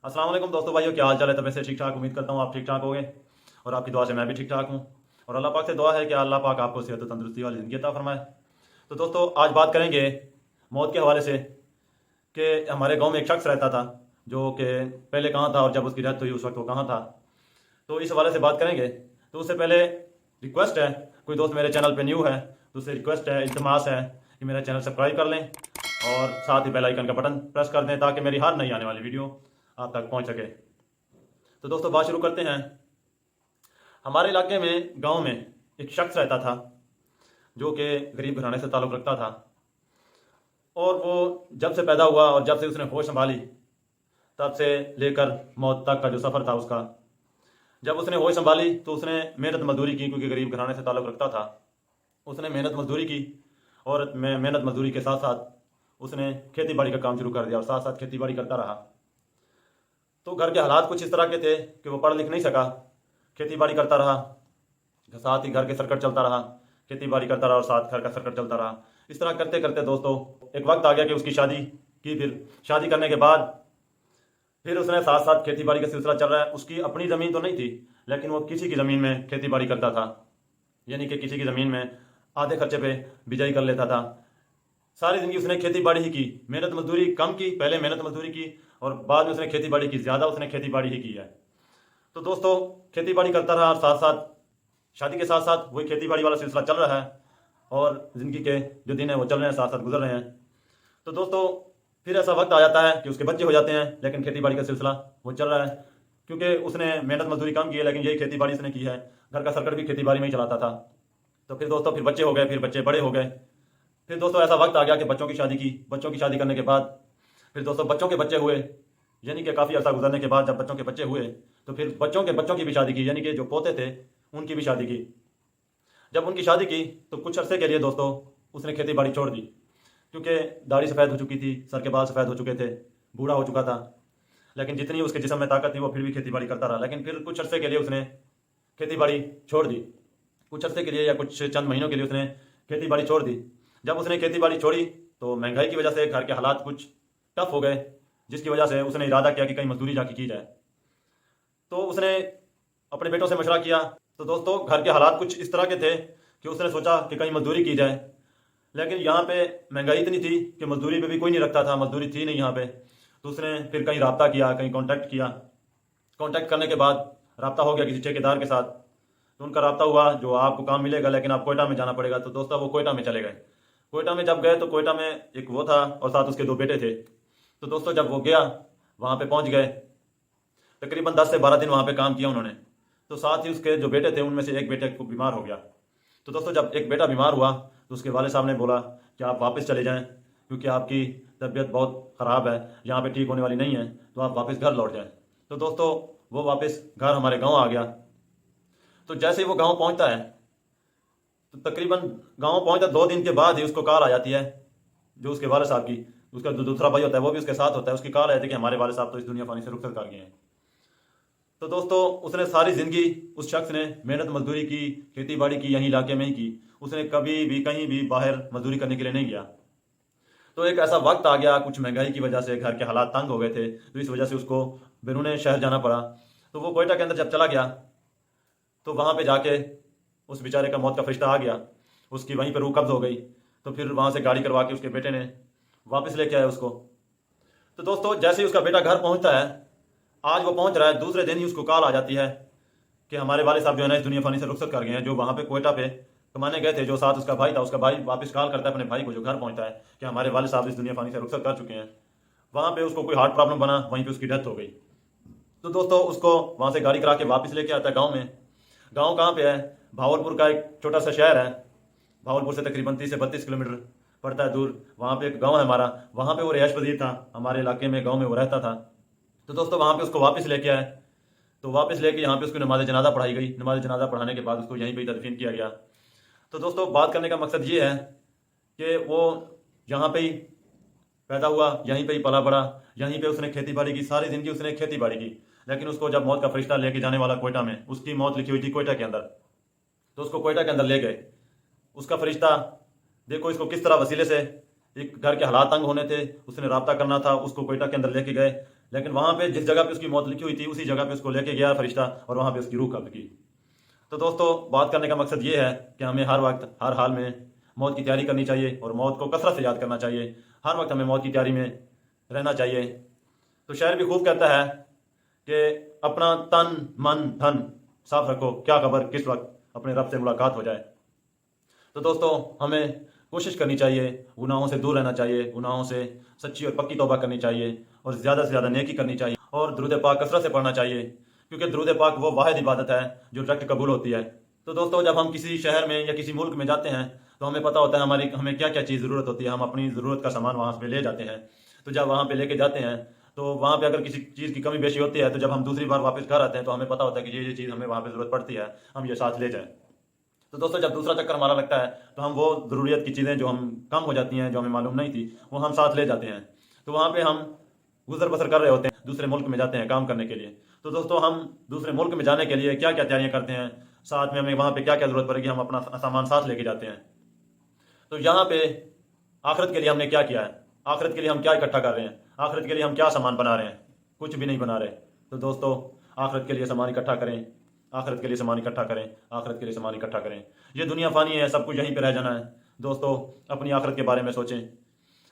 अस्सलाम वालेकुम दोस्तों भाइयों, क्या हाल चाल है? तब से ठीक ठाक, उम्मीद करता हूँ आप ठीक ठाक होंगे और आपकी दुआ से मैं भी ठीक ठाक हूँ। और अल्लाह पाक से दुआ है कि अल्लाह पाक आपको सेहत और तंदुरुस्ती वाली ज़िंदगी अता फरमाए। तो दोस्तों आज बात करेंगे मौत के हवाले से कि हमारे गांव में एक शख्स रहता था जो कि पहले कहाँ था और जब उसकी डेथ हुई उस वक्त वो कहाँ था। तो इस हवाले से बात करेंगे। तो उससे पहले रिक्वेस्ट है, कोई दोस्त मेरे चैनल पर न्यू है तो उससे रिक्वेस्ट है, इल्तमास है कि मेरा चैनल सब्सक्राइब कर लें और साथ ही बेल आइकन का बटन प्रेस कर दें ताकि मेरी हर नई आने वाली वीडियो आप तक पहुंच सके। तो दोस्तों बात शुरू करते हैं। हमारे इलाके में गांव में एक शख्स रहता था जो कि गरीब घराने से ताल्लुक़ रखता था और वो जब से पैदा हुआ और जब से उसने होश संभाली तब से लेकर मौत तक का जो सफ़र था उसका, जब उसने होश संभाली तो उसने मेहनत मजदूरी की, क्योंकि गरीब घराने से ताल्लुक़ रखता था। उसने मेहनत मजदूरी की और मेहनत मजदूरी के साथ साथ उसने खेती बाड़ी का काम शुरू कर दिया और साथ साथ खेती बाड़ी करता रहा। तो घर के हालात कुछ इस तरह के थे कि वो पढ़ लिख नहीं सका, खेती बाड़ी करता रहा, साथ ही घर के सर्कट चलता रहा, खेती बाड़ी करता रहा और साथ घर का सर्कट चलता रहा। इस तरह करते करते दोस्तों एक वक्त आ गया कि उसकी शादी की। फिर शादी करने के बाद फिर उसने साथ साथ खेती बाड़ी का सिलसिला चल रहा है। उसकी अपनी ज़मीन तो नहीं थी लेकिन वो किसी की ज़मीन में खेती बाड़ी करता था, यानी कि किसी की ज़मीन में आधे खर्चे पे बिजाई कर लेता था। सारी ज़िंदगी उसने खेती बाड़ी ही की, मेहनत मजदूरी कम की, पहले मेहनत मजदूरी की और बाद में उसने खेती बाड़ी की, ज़्यादा उसने खेती बाड़ी ही की है। तो दोस्तों खेती बाड़ी करता रहा, साथ साथ शादी के साथ साथ वही खेती बाड़ी वाला सिलसिला चल रहा है और ज़िंदगी के जो दिन है वो चल रहे हैं, साथ साथ गुजर रहे हैं। तो दोस्तों फिर ऐसा वक्त आ जाता है कि उसके बच्चे हो जाते हैं लेकिन खेती बाड़ी का सिलसिला वो चल रहा है, क्योंकि उसने मेहनत मजदूरी कम की है लेकिन यही खेती बाड़ी उसने की है। घर का सर्कट भी खेती बाड़ी में ही चलाता था। तो फिर दोस्तों फिर बच्चे हो गए, फिर बच्चे बड़े हो गए। फिर दोस्तों ऐसा वक्त आ गया कि बच्चों की शादी की। बच्चों की शादी करने के बाद फिर दोस्तों बच्चों के बच्चे हुए, यानी कि काफ़ी अर्सा गुजरने के बाद जब बच्चों के बच्चे हुए तो फिर बच्चों के बच्चों की भी शादी की, यानी कि जो पोते थे उनकी भी शादी की। जब उनकी शादी की तो कुछ अरसे के लिए दोस्तों उसने खेती बाड़ी छोड़ दी, क्योंकि दाढ़ी सफ़ेद हो चुकी थी, सर के बाल सफ़ेद हो चुके थे, बूढ़ा हो चुका था। लेकिन जितनी उसके जिस्म में ताकत थी वो फिर भी खेती बाड़ी करता रहा। लेकिन फिर कुछ अरसे के लिए उसने खेती बाड़ी छोड़ दी, कुछ अरसे के लिए या कुछ चंद महीनों के लिए उसने खेती बाड़ी छोड़ दी। जब उसने खेती बाड़ी छोड़ी तो महंगाई की वजह से घर के हालात कुछ टफ हो गए, जिसकी वजह से उसने इरादा किया कि कहीं मजदूरी जाके की जाए। तो उसने अपने बेटों से मशवरा किया। तो दोस्तों घर के हालात कुछ इस तरह के थे कि उसने सोचा कि कहीं मजदूरी की जाए, लेकिन यहाँ पे महंगाई इतनी थी कि मजदूरी पे भी कोई नहीं रखता था, मजदूरी थी नहीं यहाँ पे। तो उसने फिर कहीं रब्ता किया, कहीं कांटेक्ट किया। कांटेक्ट करने के बाद रब्ता हो गया किसी ठेकेदार के साथ। तो उनका रब्ता हुआ, जो आपको काम मिलेगा लेकिन आप कोयटा में जाना पड़ेगा। तो दोस्तों वो कोयटा में चले गए। कोयटा में जब गए तो कोयटा में एक वो था और साथ उसके दो बेटे थे। तो दोस्तों जब वो गया वहाँ पे पहुँच गए, तकरीबन 10 से 12 दिन वहाँ पे काम किया उन्होंने। तो साथ ही उसके जो बेटे थे उनमें से एक बेटे को बीमार हो गया। तो दोस्तों जब एक बेटा बीमार हुआ तो उसके वाले साहब ने बोला कि आप वापस चले जाएं, क्योंकि आपकी तबीयत बहुत ख़राब है, यहाँ पे ठीक होने वाली नहीं है, तो आप वापस घर लौट जाएं। तो दोस्तों वो वापस घर हमारे गांव आ गया। तो जैसे ही वो गांव पहुंचता है तो तकरीबन गांव पहुंचता 2 दिन के बाद ही उसको कॉल आ जाती है, जो उसके वाले साहब की, उसका जो दूसरा भाई होता है वो भी उसके साथ होता है, उसकी कॉल आती है कि हमारे वाले साहब तो इस दुनिया फानी से रुखसत कर गए हैं। तो दोस्तों उसने सारी ज़िंदगी, उस शख्स ने मेहनत मजदूरी की, खेती बाड़ी की, यहीं इलाके में ही की। उसने कभी भी कहीं भी बाहर मजदूरी करने के लिए नहीं गया। तो एक ऐसा वक्त आ गया, कुछ महंगाई की वजह से घर के हालात तंग हो गए थे, तो इस वजह से उसको बैरून शहर जाना पड़ा। तो वो कोयटा के अंदर जब चला गया तो वहाँ पे जाके उस बेचारे का मौत का फरिश्ता आ गया, उसकी वहीं पर रूह कब्ज़ हो गई। तो फिर वहाँ से गाड़ी करवा के उसके बेटे ने वापस लेके आया उसको। तो दोस्तों जैसे ही उसका बेटा घर पहुँचता है, आज वो पहुँच रहा है, दूसरे दिन ही उसको कॉल आ जाती है कि हमारे वाले साहब जो है ना इस दुनिया फानी से रुखसत कर गए हैं। जो वहाँ पे कोयटा पे कमाने गए थे, जो साथ उसका भाई था, उसका भाई वापस कॉल करता है अपने भाई को जो घर पहुँचता है कि हमारे वाले साहब इस दुनिया फानी से रुखसत कर चुके हैं। वहाँ पे उसको कोई हार्ट प्रॉब्लम बना, वहीं पे उसकी डेथ हो गई। तो दोस्तों उसको वहाँ से गाड़ी करा के वापस लेके आता है गाँव में। गाँव कहाँ पे है? भावलपुर का एक छोटा सा शहर है। भावलपुर से तकरीबन 30 से 32 किलोमीटर पड़ता है दूर। वहाँ पे एक गाँव है हमारा, वहाँ पे वो रिहायश पजीर था, हमारे इलाके में गाँव में वो रहता था। तो दोस्तों वहाँ पे उसको वापस लेके आए। तो वापस लेके यहाँ पे उसको नमाज जनाजा पढ़ाई गई। नमाज जनाजा पढ़ाने के बाद उसको यहीं पे ही तदफीन किया गया। तो दोस्तों बात करने का मकसद ये है कि वो यहाँ पे ही पैदा हुआ, यहीं पे ही पला बड़ा, यहीं पे उसने खेती बाड़ी की, सारी ज़िंदगी उसने खेती बाड़ी की। लेकिन उसको जब मौत का फरिश्ता लेके जाने वाला कोयटा में, उसकी मौत लिखी हुई थी कोयटा के अंदर, तो उसको कोयटा के अंदर ले गए। उसका फरिश्ता देखो इसको किस तरह वसीले से, एक घर के हालात तंग होने थे, उसने रब्ता करना था, उसको कोयटा के अंदर लेके गए। لیکن وہاں پہ جس جگہ پہ اس کی موت لکھی ہوئی تھی اسی جگہ پہ اس کو لے کے گیا فرشتہ اور وہاں پہ اس کی روح قبض کی۔ تو دوستو بات کرنے کا مقصد یہ ہے کہ ہمیں ہر وقت ہر حال میں موت کی تیاری کرنی چاہیے اور موت کو کثرت سے یاد کرنا چاہیے، ہر وقت ہمیں موت کی تیاری میں رہنا چاہیے۔ تو شاعر بھی خوب کہتا ہے کہ اپنا تن من دھن صاف رکھو، کیا خبر کس وقت اپنے رب سے ملاقات ہو جائے۔ تو دوستو ہمیں کوشش کرنی چاہیے، گناہوں سے دور رہنا چاہیے، گناہوں سے سچی اور پکی توبہ کرنی چاہیے اور زیادہ سے زیادہ نیکی کرنی چاہیے اور درود پاک کثرت سے پڑھنا چاہیے، کیونکہ درود پاک وہ واحد عبادت ہے جو ڈائریکٹ قبول ہوتی ہے۔ تو دوستو جب ہم کسی شہر میں یا کسی ملک میں جاتے ہیں تو ہمیں پتہ ہوتا ہے ہمیں کیا کیا چیز ضرورت ہوتی ہے، ہم اپنی ضرورت کا سامان وہاں پہ لے جاتے ہیں۔ تو جب وہاں پہ لے کے جاتے ہیں تو وہاں پہ اگر کسی چیز کی کمی بیشی ہوتی ہے تو جب ہم دوسری بار واپس گھر آتے ہیں تو ہمیں پتہ ہوتا ہے کہ یہ چیز ہمیں وہاں پہ ضرورت پڑتی ہے، ہم یہ ساتھ لے جائیں۔ تو دوستو جب دوسرا چکر ہمارا لگتا ہے تو ہم وہ ضروریت کی چیزیں جو ہم کم ہو جاتی ہیں، جو ہمیں معلوم نہیں تھی، وہ ہم ساتھ لے جاتے ہیں۔ تو وہاں پہ ہم گزر بسر کر رہے ہوتے ہیں، دوسرے ملک میں جاتے ہیں کام کرنے کے لیے۔ تو دوستو ہم دوسرے ملک میں جانے کے لیے کیا کیا تیاریاں کرتے ہیں، ساتھ میں ہمیں وہاں پہ کیا کیا ضرورت پڑے گی، ہم اپنا سامان ساتھ لے کے جاتے ہیں۔ تو یہاں پہ آخرت کے لیے ہم نے کیا کیا ہے، آخرت کے لیے ہم کیا اکٹھا کر رہے ہیں، آخرت کے لیے ہم کیا سامان بنا رہے ہیں، کچھ بھی نہیں بنا رہے۔ تو دوستو آخرت کے لیے سامان اکٹھا کریں، آخرت کے لیے سامان اکٹھا کریں، آخرت کے لیے سامان اکٹھا کریں۔ یہ دنیا فانی ہے، سب کچھ یہیں پہ رہ جانا ہے۔ دوستو اپنی آخرت کے بارے میں سوچیں۔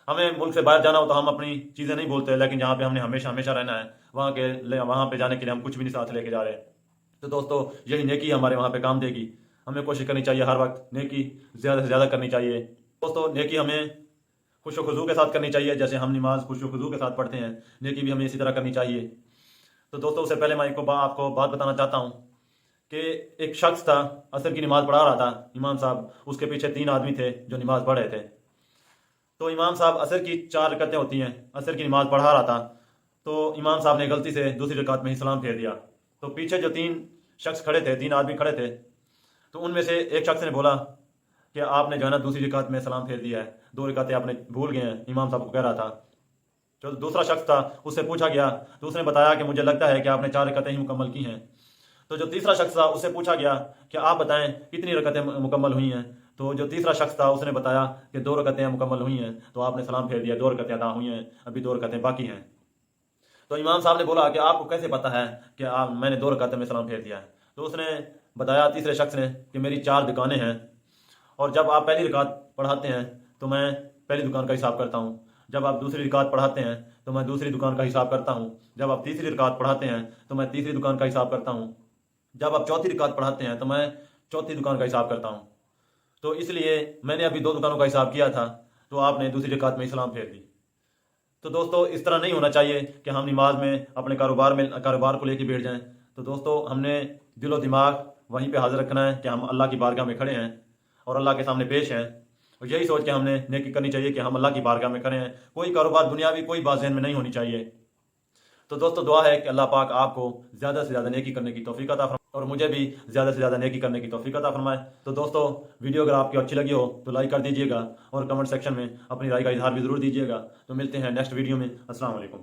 ہمیں ملک سے باہر جانا ہو تو ہم اپنی چیزیں نہیں بولتے، لیکن جہاں پہ ہم نے ہمیشہ ہمیشہ رہنا ہے وہاں پہ جانے کے لیے ہم کچھ بھی نہیں ساتھ لے کے جا رہے۔ تو دوستو یہی نیکی ہمارے وہاں پہ کام دے گی۔ ہمیں کوشش کرنی چاہیے ہر وقت نیکی زیادہ سے زیادہ کرنی چاہیے۔ دوستو نیکی ہمیں خوش و خضوع کے ساتھ کرنی چاہیے، جیسے ہم نماز خوش و خضوع کے ساتھ پڑھتے ہیں، نیکی بھی ہمیں اسی طرح کرنی چاہیے۔ تو دوستو اس سے پہلے میں آپ کو بات بتانا چاہتا ہوں کہ ایک شخص تھا، عصر کی نماز پڑھا رہا تھا، امام صاحب، اس کے پیچھے 3 آدمی تھے جو نماز پڑھ رہے تھے۔ تو امام صاحب عصر کی 4 رکعتیں ہوتی ہیں، عصر کی نماز پڑھا رہا تھا، تو امام صاحب نے غلطی سے دوسری رکعت میں ہی سلام پھیر دیا۔ تو پیچھے جو 3 شخص کھڑے تھے، 3 آدمی کھڑے تھے، تو ان میں سے ایک شخص نے بولا کہ آپ نے جو ہے نا دوسری رکعت میں سلام پھیر دیا ہے، 2 رکعتیں آپ نے بھول گئے ہیں، امام صاحب کو کہہ رہا تھا۔ جو دوسرا شخص تھا اس سے پوچھا گیا تو اس نے بتایا کہ مجھے لگتا ہے کہ آپ نے 4 رکعتیں ہی مکمل کی ہیں۔ تو جو تیسرا شخص تھا اس سے پوچھا گیا کہ آپ بتائیں کتنی رکعتیں مکمل ہوئی ہیں۔ تو جو تیسرا شخص تھا اس نے بتایا کہ 2 رکعتیں مکمل ہوئی ہیں۔ تو آپ نے سلام پھیر دیا، 2 رکعتیں ادا ہوئی ہیں، ابھی 2 رکعتیں باقی ہیں۔ تو امام صاحب نے بولا کہ آپ کو کیسے پتا ہے کہ میں نے 2 رکعتیں میں سلام پھیر دیا ہے؟ تو اس نے بتایا تیسرے شخص نے کہ میری 4 دکانیں ہیں، اور جب آپ پہلی رکعت پڑھاتے ہیں تو میں پہلی دکان کا حساب کرتا ہوں، جب آپ دوسری رکعت پڑھاتے ہیں تو میں دوسری دکان کا حساب کرتا ہوں، جب آپ تیسری رکعت پڑھاتے ہیں تو میں تیسری دکان کا حساب کرتا ہوں، جب آپ چوتھی رکعت پڑھاتے ہیں تو میں چوتھی دکان کا حساب کرتا ہوں۔ تو اس لیے میں نے ابھی 2 دکانوں کا حساب کیا تھا، تو آپ نے دوسری رکعت میں سلام پھیر دی۔ تو دوستو اس طرح نہیں ہونا چاہیے کہ ہم نماز میں اپنے کاروبار کو لے کے بیٹھ جائیں۔ تو دوستو ہم نے دل و دماغ وہیں پہ حاضر رکھنا ہے کہ ہم اللہ کی بارگاہ میں کھڑے ہیں اور اللہ کے سامنے پیش ہیں، اور یہی سوچ کے ہم نے نیکی کرنی چاہیے کہ ہم اللہ کی بارگاہ میں کھڑے ہیں۔ کوئی کاروبار دنیاوی کوئی بات ذہن میں نہیں ہونی چاہیے۔ تو دوستو دعا ہے کہ اللہ پاک آپ کو زیادہ سے زیادہ نیکی کرنے کی توفیق عطا فرمائے اور مجھے بھی زیادہ سے زیادہ نیکی کرنے کی توفیق عطا فرمائے۔ تو دوستو ویڈیو اگر آپ کی اچھی لگی ہو تو لائک کر دیجیے گا اور کمنٹ سیکشن میں اپنی رائے کا اظہار بھی ضرور دیجیے گا۔ تو ملتے ہیں نیکسٹ ویڈیو میں۔ السلام علیکم۔